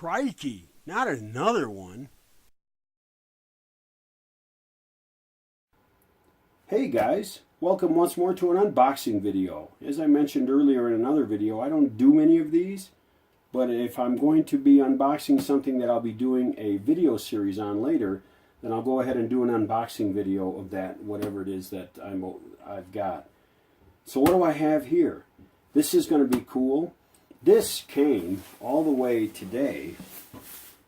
Crikey, not another one. Hey guys, welcome once more to an unboxing video. As I mentioned earlier in another video, I don't do many of these, but if I'm going to be unboxing something that I'll be doing a video series on later, then I'll go ahead and do an unboxing video of that, whatever it is that I've got. So what do I have here? This is going to be cool. This came all the way today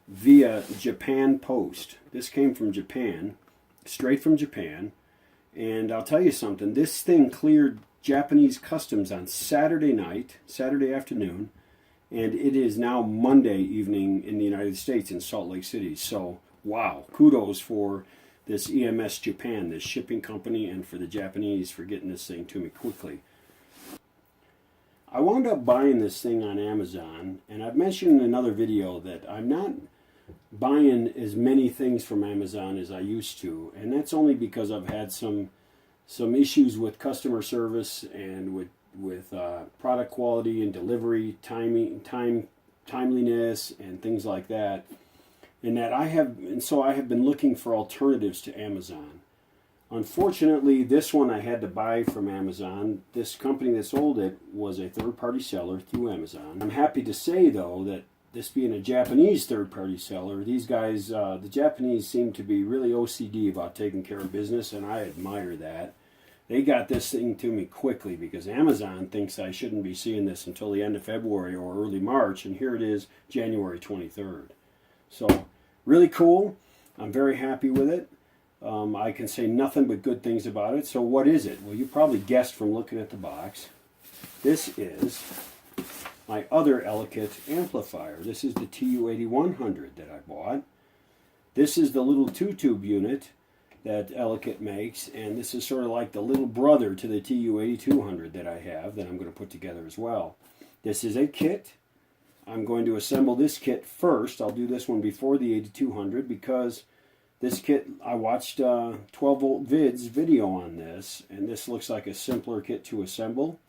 via Japan Post. This came from Japan, straight from Japan. And I'll tell you something, this thing cleared Japanese customs on Saturday night, Saturday afternoon, and it is now Monday evening in the United States in Salt Lake City. So, wow, kudos for this EMS Japan, this shipping company, and for the Japanese for getting this thing to me quickly. I wound up buying this thing on Amazon, and I've mentioned in another video that I'm not buying as many things from Amazon as I used to, and that's only because I've had some issues with customer service and with product quality and delivery timeliness and things like that. And so I have been looking for alternatives to Amazon. Unfortunately, this one I had to buy from Amazon. This company that sold it was a third-party seller through Amazon. I'm happy to say, though, that this being a Japanese third-party seller, these guys, the Japanese seem to be really OCD about taking care of business, and I admire that. They got this thing to me quickly because Amazon thinks I shouldn't be seeing this until the end of February or early March, and here it is, January 23rd. So, really cool. I'm very happy with it. I can say nothing but good things about it. So what is it? Well, you probably guessed from looking at the box. This is my other ELEKIT amplifier. This is the TU-8100 that I bought. This is the little two-tube unit that ELEKIT makes, and this is sort of like the little brother to the TU-8200 that I have that I'm going to put together as well. This is a kit. I'm going to assemble this kit first. I'll do this one before the 8200 because this kit, I watched 12-volt vids video on this, and this looks like a simpler kit to assemble.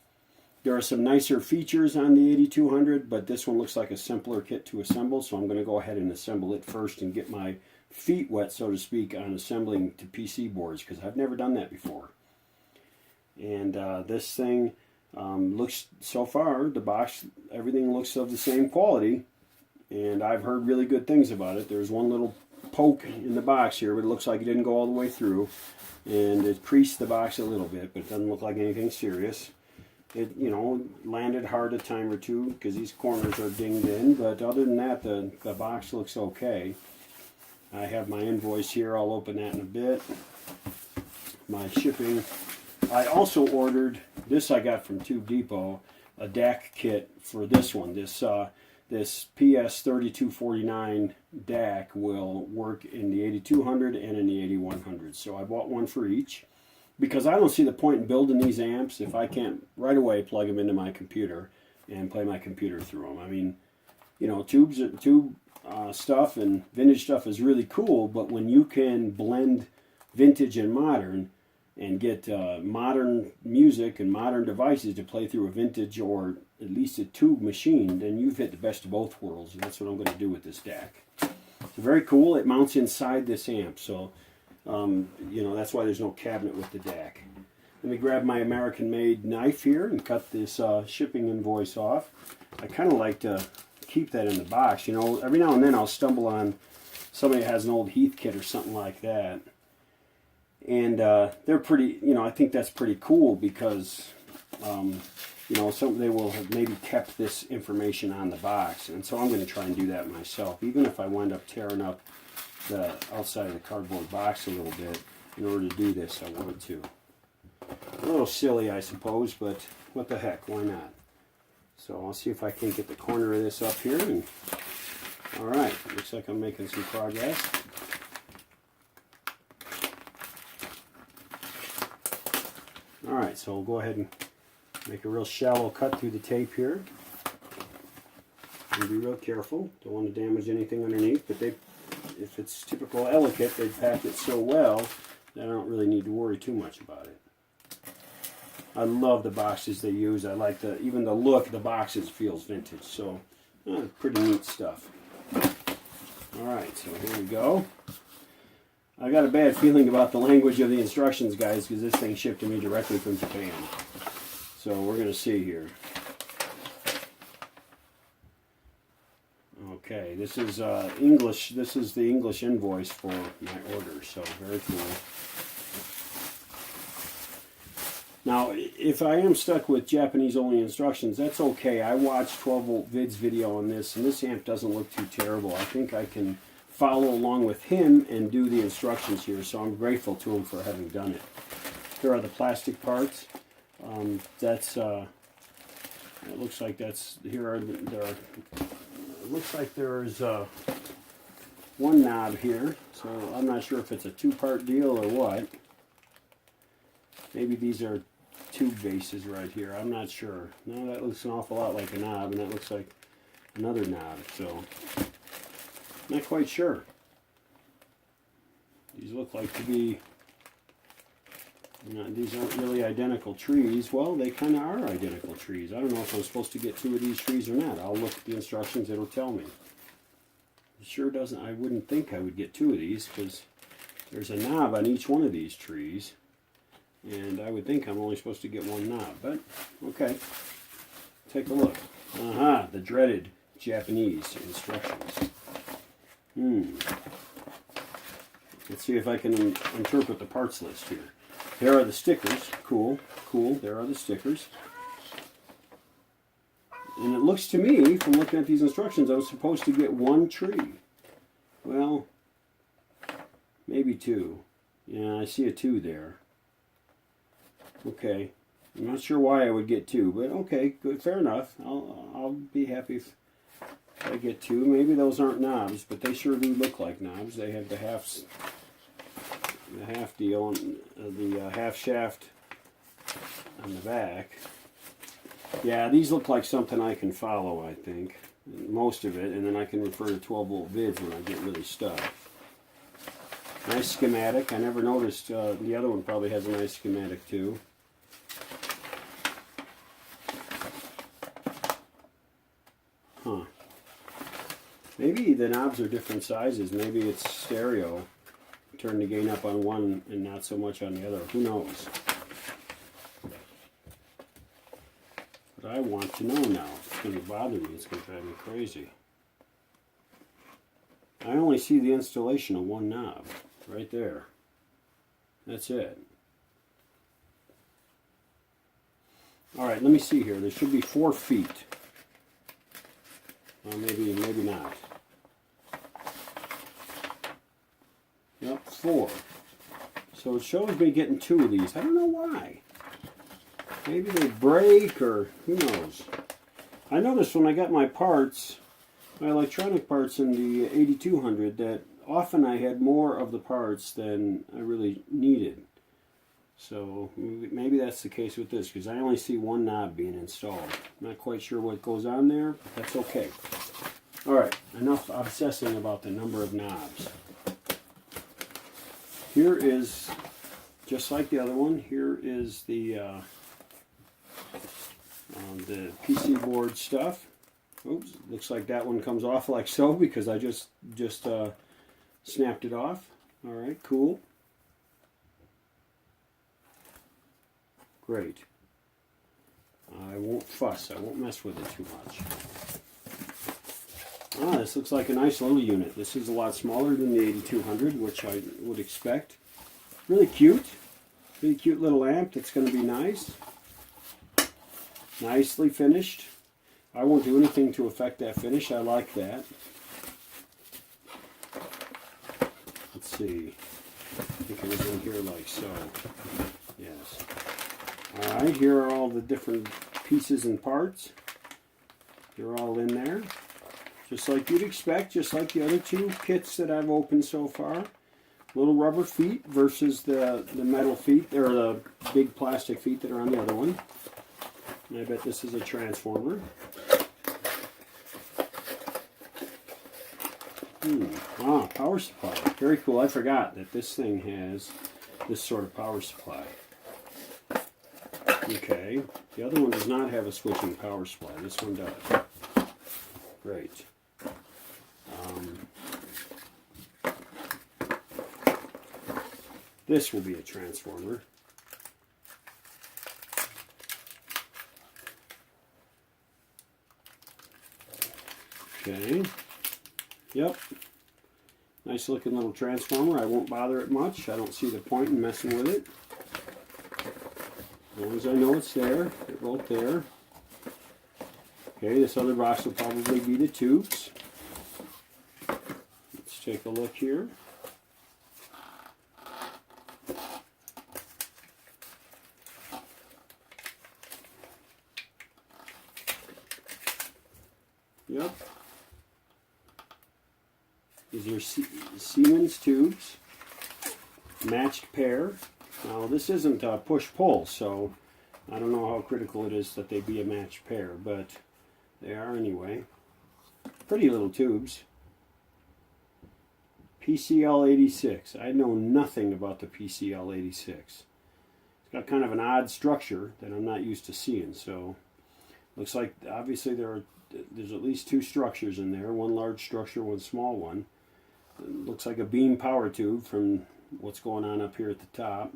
There are some nicer features on the 8200, but this one looks like a simpler kit to assemble, so I'm going to go ahead and assemble it first and get my feet wet, so to speak, on assembling to PC boards, because I've never done that before. And this thing looks, so far, the box, everything looks of the same quality, and I've heard really good things about it. There's one little poke in the box here, but it looks like it didn't go all the way through, and it creased the box a little bit, but it doesn't look like anything serious. It, you know, landed hard a time or two because these corners are dinged in, but other than that, the box looks okay. I have my invoice here. I'll open that in a bit. My shipping. I also ordered, this I got from Tube Depot, a DAC kit for this one. This PS3249 DAC will work in the 8200 and in the 8100. So I bought one for each because I don't see the point in building these amps if I can't right away plug them into my computer and play my computer through them. I mean, you know, tube stuff and vintage stuff is really cool, but when you can blend vintage and modern and get modern music and modern devices to play through a vintage or at least a tube machine, then you've hit the best of both worlds, and that's what I'm going to do with this DAC. It's very cool. It mounts inside this amp, so you know, that's why there's no cabinet with the DAC. Let me grab my American-made knife here and cut this shipping invoice off. I kind of like to keep that in the box. You know, every now and then I'll stumble on somebody that has an old Heath kit or something like that. And they're pretty, you know, I think that's pretty cool because, you know, they will have maybe kept this information on the box. And so I'm going to try and do that myself, even if I wind up tearing up the outside of the cardboard box a little bit. In order to do this, I wanted to. A little silly, I suppose, but what the heck, why not? So I'll see if I can get the corner of this up here. And all right, looks like I'm making some progress. All right, so we'll go ahead and make a real shallow cut through the tape here. And be real careful. Don't want to damage anything underneath, but if it's typical ELEKIT, they've packed it so well that I don't really need to worry too much about it. I love the boxes they use. I like even the look of the boxes feels vintage, so pretty neat stuff. Alright, so here we go. I got a bad feeling about the language of the instructions, guys, because this thing shipped to me directly from Japan. So we're going to see here. Okay, this is English. This is the English invoice for my order, so very cool. Now, if I am stuck with Japanese only instructions, that's okay. I watched 12-volt vids video on this, and this amp doesn't look too terrible. I think I can follow along with him and do the instructions here, so I'm grateful to him for having done it. Here are the plastic parts. It looks like that's, it looks like there's one knob here, so I'm not sure if it's a two-part deal or what. Maybe these are tube bases right here. I'm not sure. No, that looks an awful lot like a knob, and that looks like another knob, so not quite sure. These look like to be, these aren't really identical trees. Well, they kind of are identical trees. I don't know if I'm supposed to get two of these trees or not. I'll look at the instructions, it'll tell me. It sure doesn't, I wouldn't think I would get two of these because there's a knob on each one of these trees. And I would think I'm only supposed to get one knob, but okay. Take a look. Aha, the dreaded Japanese instructions. Let's see if I can interpret the parts list here. There are the stickers. Cool, cool. There are the stickers. And it looks to me, from looking at these instructions, I was supposed to get one tree. Well, maybe two. Yeah, I see a two there. Okay. I'm not sure why I would get two, but okay, good, fair enough. I'll be happy if I get two. Maybe those aren't knobs, but they sure do look like knobs. They have the half deal and the half shaft on the back. Yeah, these look like something I can follow, I think. Most of it, and then I can refer to 12-volt vids when I get really stuck. Nice schematic. I never noticed. The other one probably has a nice schematic too. Huh. Maybe the knobs are different sizes. Maybe it's stereo. Turn the gain up on one and not so much on the other. Who knows? But I want to know now. It's going to bother me. It's going to drive me crazy. I only see the installation of one knob. Right there. That's it. Alright, let me see here. There should be 4 feet. Well, maybe not. Yep, 4. So it shows me getting 2 of these. I don't know why. Maybe they break or who knows. I noticed when I got my parts, my electronic parts in the 8200, that often I had more of the parts than I really needed. So maybe that's the case with this, because I only see one knob being installed. Not quite sure what goes on there, but that's okay. Alright, enough obsessing about the number of knobs. Here is, just like the other one, here is the PC board stuff. Oops, looks like that one comes off like so because I just snapped it off. Alright, cool. Great. I won't fuss. I won't mess with it too much. Ah, this looks like a nice little unit. This is a lot smaller than the 8200, which I would expect. Really cute. Really cute little amp that's going to be nice. Nicely finished. I won't do anything to affect that finish. I like that. Let's see. I think it was in here like so. Yes. Alright, here are all the different pieces and parts. They're all in there. Just like you'd expect, just like the other 2 kits that I've opened so far. Little rubber feet versus the metal feet, or the big plastic feet that are on the other one. And I bet this is a transformer. Ah, power supply. Very cool. I forgot that this thing has this sort of power supply. Okay. The other one does not have a switching power supply. This one does. Great. This will be a transformer. Okay. Yep. Nice looking little transformer. I won't bother it much. I don't see the point in messing with it. As long as I know it's there. It wrote there. Okay, this other box will probably be the tubes. Let's take a look here. Yep. These are Siemens tubes, matched pair. Now this isn't a push-pull, so I don't know how critical it is that they be a matched pair, but they are anyway. Pretty little tubes. PCL86. I know nothing about the PCL86. It's got kind of an odd structure that I'm not used to seeing, so looks like obviously there's at least two structures in there, one large structure, one small one. It looks like a beam power tube from what's going on up here at the top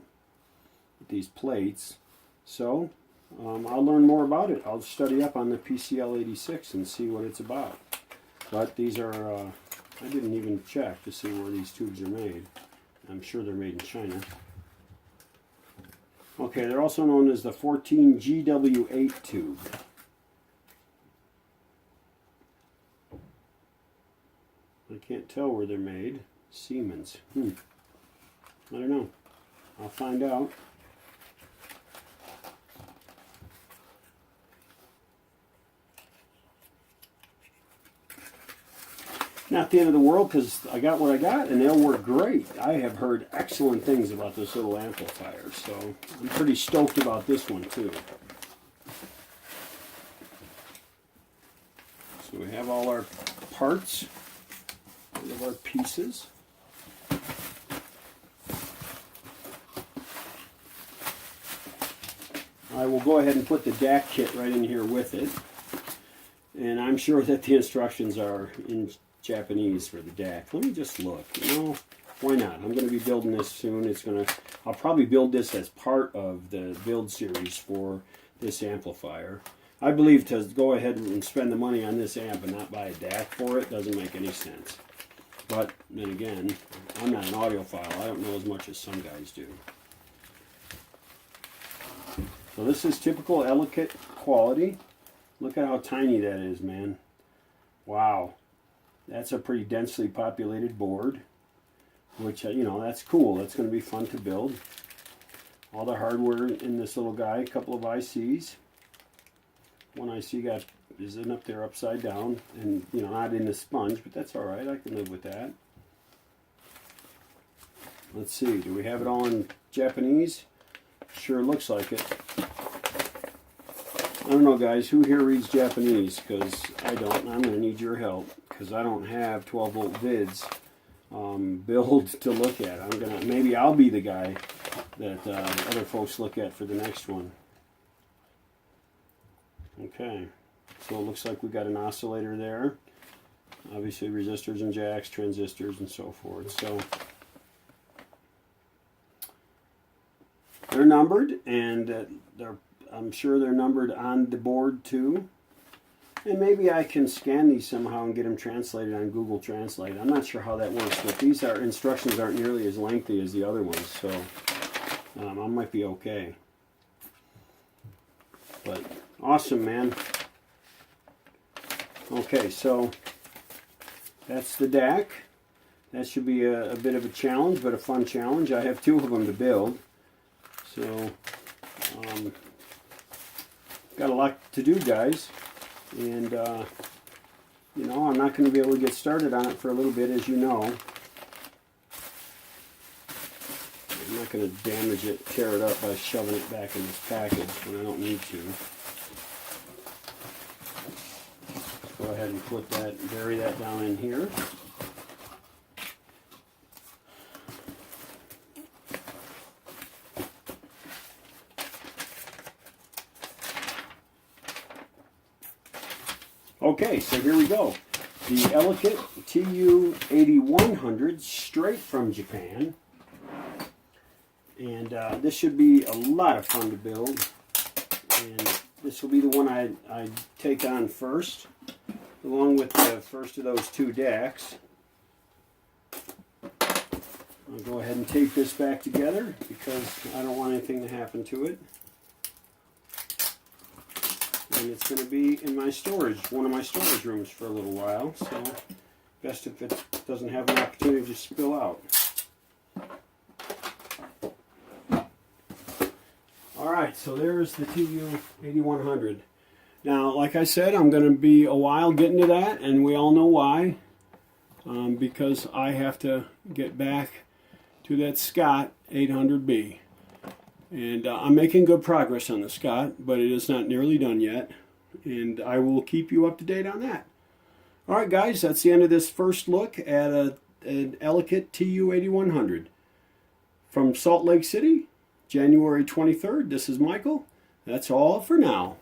with these plates. So I'll learn more about it. I'll study up on the PCL86 and see what it's about. But these are, I didn't even check to see where these tubes are made. I'm sure they're made in China. Okay, they're also known as the 14GW8 tube. I can't tell where they're made. Siemens. I don't know. I'll find out. Not the end of the world, because I got what I got and they'll work great. I have heard excellent things about this little amplifier, so I'm pretty stoked about this one too. So we have all our parts. We have our pieces. I will go ahead and put the DAC kit right in here with it. And I'm sure that the instructions are in Japanese for the DAC. Let me just look. You know, why not? I'm going to be building this soon. I'll probably build this as part of the build series for this amplifier. I believe to go ahead and spend the money on this amp and not buy a DAC for it doesn't make any sense. But then again, I'm not an audiophile. I don't know as much as some guys do. So this is typical ELEKIT quality. Look at how tiny that is, man. Wow. That's a pretty densely populated board, which, you know, that's cool. That's going to be fun to build. All the hardware in this little guy, a couple of ICs. One IC is in up there upside down, and, you know, not in the sponge, but that's all right. I can live with that. Let's see. Do we have it all in Japanese? Sure looks like it. I don't know, guys, who here reads Japanese? Because I don't, and I'm going to need your help, because I don't have 12-volt vids build to look at. Maybe I'll be the guy that other folks look at for the next one. Okay, so it looks like we got an oscillator there. Obviously resistors and jacks, transistors, and so forth. So they're numbered, and I'm sure they're numbered on the board too. And maybe I can scan these somehow and get them translated on Google Translate. I'm not sure how that works, but these instructions aren't nearly as lengthy as the other ones, so I might be okay. But awesome, man. Okay, so that's the DAC. That should be a bit of a challenge, but a fun challenge. I have two of them to build. So, got a lot to do, guys. And, you know, I'm not going to be able to get started on it for a little bit, as you know. I'm not going to damage it, tear it up by shoving it back in this package when I don't need to. Go ahead and put that, bury that down in here. Okay, so here we go. The ELEKIT TU-8100 straight from Japan. And this should be a lot of fun to build. And this will be the one I take on first, along with the first of those two decks. I'll go ahead and tape this back together because I don't want anything to happen to it. And it's going to be in my storage, one of my storage rooms for a little while, so best if it doesn't have an opportunity to spill out. Alright, so there's the TU-8100. Now, like I said, I'm going to be a while getting to that, and we all know why. Because I have to get back to that Scott 800B. And I'm making good progress on the Scott, but it is not nearly done yet. And I will keep you up to date on that. Alright guys, that's the end of this first look at an ELEKIT TU-8100. From Salt Lake City, January 23rd, this is Michael. That's all for now.